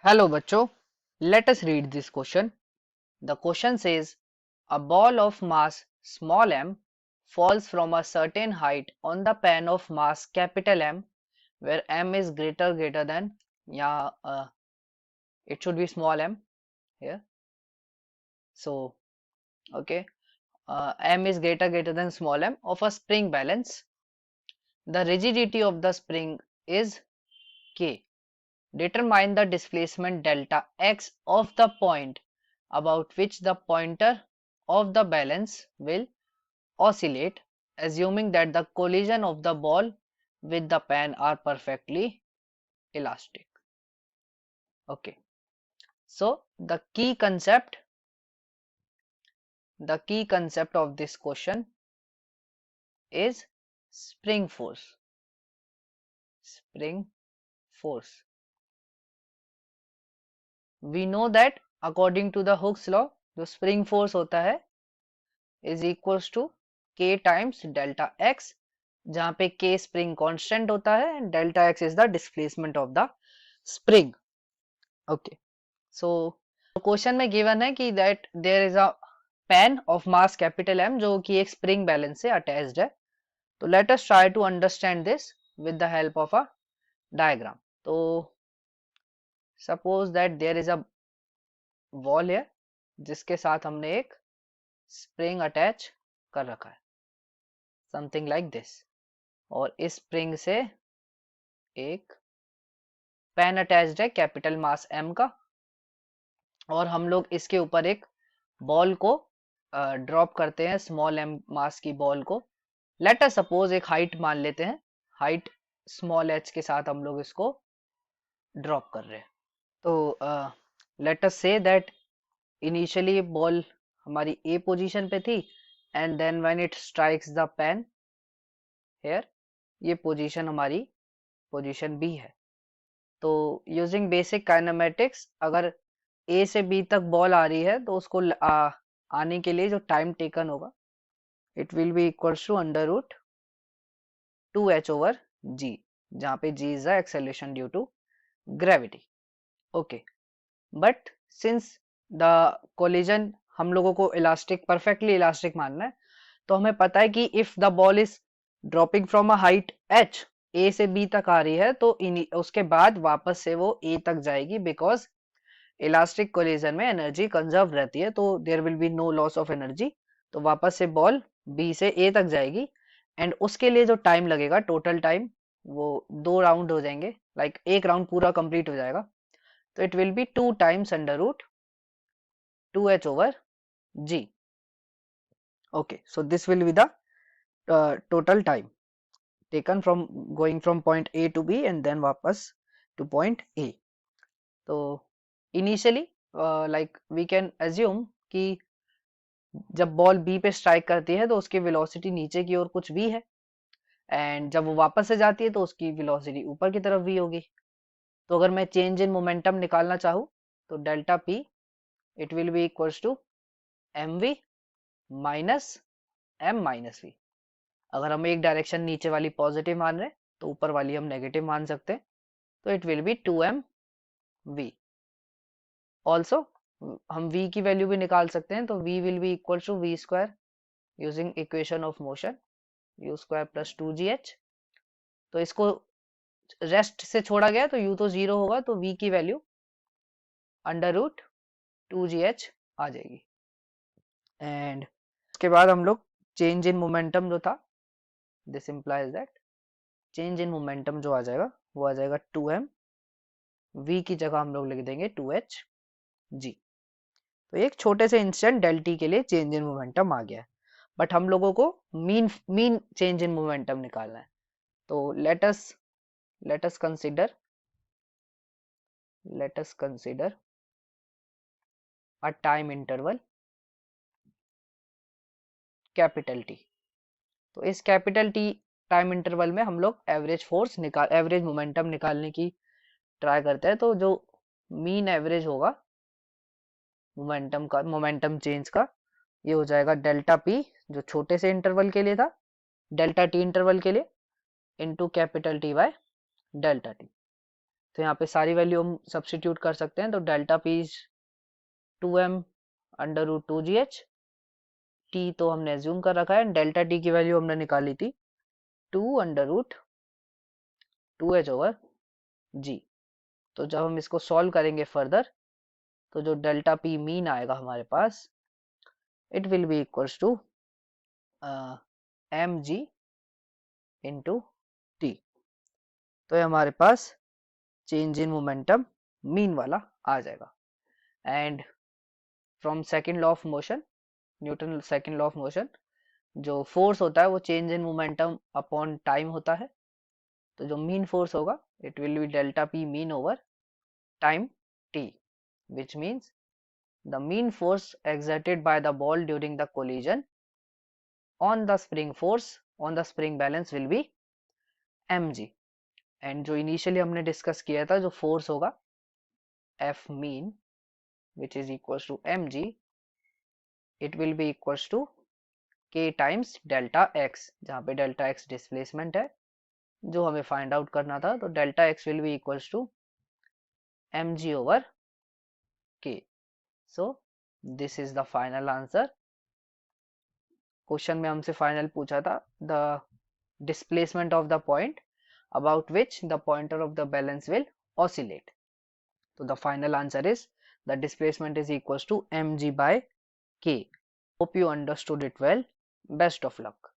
Hello बच्चों, let us read this question. The question says, a ball of mass small m falls from a certain height on the pan of mass capital M, where m is greater than, yeah, it should be small m here. So, okay, m is greater than small m of a spring balance. The rigidity of the spring is K. Determine the displacement delta x of the point about which the pointer of the balance will oscillate, assuming that the collision of the ball with the pan are perfectly elastic. Okay, so the key concept of this question is spring force. Spring force. We know that according to the Hooke's law, जो spring force होता है is equals to k times delta x, जहाँ पे k spring constant होता है and delta x is the displacement of the spring. Okay, so question में given है कि that there is a pan of mass capital M जो कि एक spring balance से attached है. तो let us try to understand this with the help of a diagram. तो suppose that there is a wall here जिसके साथ हमने एक spring attach कर रखा है, something like this. और इस स्प्रिंग से एक पेन अटैच्ड है कैपिटल मास m का, और हम लोग इसके ऊपर एक बॉल को ड्रॉप करते हैं, स्मॉल m मास की बॉल को. लेट अस सपोज एक हाइट मान लेते हैं, हाइट स्मॉल h के साथ हम लोग इसको ड्रॉप कर रहे हैं. तो let us say that initially ball हमारी a पोजीशन पे थी and then when it strikes the pen here, ये पोजीशन हमारी पोजीशन b है. तो यूजिंग बेसिक काइनेमेटिक्स, अगर ए से बी तक बॉल आ रही है तो उसको आने के लिए जो टाइम टेकन होगा, it will be equals to under root 2h over g, जहाँ पे g is the acceleration due to gravity. Okay, but since the collision हम लोगों को इलास्टिक, परफेक्टली इलास्टिक मानना है, तो हमें पता है कि if the ball is dropping from a height h, ए से बी तक आ रही है, तो उसके बाद वापस से वो ए तक जाएगी, बिकॉज इलास्टिक कोलिजन में एनर्जी कंजर्व रहती है, तो there will be no loss of energy. तो वापस से बॉल बी से ए तक जाएगी एंड उसके लिए जो टाइम लगेगा, टोटल टाइम, वो 2 राउंड हो जाएंगे, लाइक एक राउंड पूरा कंप्लीट हो जाएगा. तो it will be 2 times under root 2h over g. Okay, so this will be the total time taken from going from point A to B and then वापस to point A. तो initially like we can assume कि जब ball B पे strike करती है तो उसकी velocity नीचे की ओर कुछ v है, एंड जब वो वापस से जाती है तो उसकी वेलोसिटी ऊपर की तरफ v होगी. तो अगर मैं चेंज इन मोमेंटम निकालना चाहूँ तो delta p it will be equals to mv minus m minus v. अगर हम एक डायरेक्शन नीचे वाली पॉजिटिव मान रहे हैं तो ऊपर वाली हम नेगेटिव मान सकते हैं. तो it will be 2mv. Also हम v की वैल्यू भी निकाल सकते हैं, तो v will be equal to v square using equation of motion, u square plus 2gh. तो इसको रेस्ट से छोड़ा गया तो u तो 0 होगा, तो v की वैल्यू अंडर रूट 2gh आ जाएगी. एंड उसके बाद हम लोग चेंज इन मोमेंटम जो था, this implies that change in momentum जो आ जाएगा वो आ जाएगा 2m, v की जगह हम लोग लिख देंगे 2h g. तो एक छोटे से इंस्टेंट डेल टी के लिए चेंज इन मोमेंटम आ गया है, बट हम लोगों को मीन चेंज इन मोमेंटम निकालना है. तो let us consider a time interval capital T. तो इस कैपिटल टी टाइम इंटरवल में हम लोग एवरेज मोमेंटम निकालने की ट्राई करते हैं. तो जो मीन एवरेज होगा मोमेंटम चेंज का, ये हो जाएगा डेल्टा पी, जो छोटे से इंटरवल के लिए था, डेल्टा टी इंटरवल के लिए, into capital T by delta T. तो यहाँ पे सारी वैल्यू हम सब्स्टिट्यूट कर सकते हैं। तो delta P is 2m under root 2gh, T तो हमने एज्यूम कर रखा है, डेल्टा टी की वैल्यू हमने निकाली थी 2 अंडर रूट 2h ओवर जी। तो जब हम इसको सॉल्व करेंगे फर्दर, तो जो डेल्टा पी मीन आएगा हमारे पास, it will be equals to M G into T. तो ये हमारे पास चेंज इन मोमेंटम मीन वाला आ जाएगा। And from second law of motion, Newton second law of motion, जो फोर्स होता है वो change in momentum upon time होता है। तो जो मीन फोर्स होगा it will be delta P mean over time T, which means the mean force exerted by the ball during the collision on the spring force on the spring balance will be mg। And जो initially हमने discuss किया था, जो force होगा F mean which is equals to mg, it will be equals to k times delta x, जहाँ पे delta x displacement है जो हमें फाइंड आउट करना था। तो delta x will be equals to mg over k। So this is the final answer. Question में हमसे फाइनल पूछा था द displacement of the point about which the pointer of the balance will oscillate. So the final answer is the displacement is equals to mg by k. Hope you understood it well. Best of luck.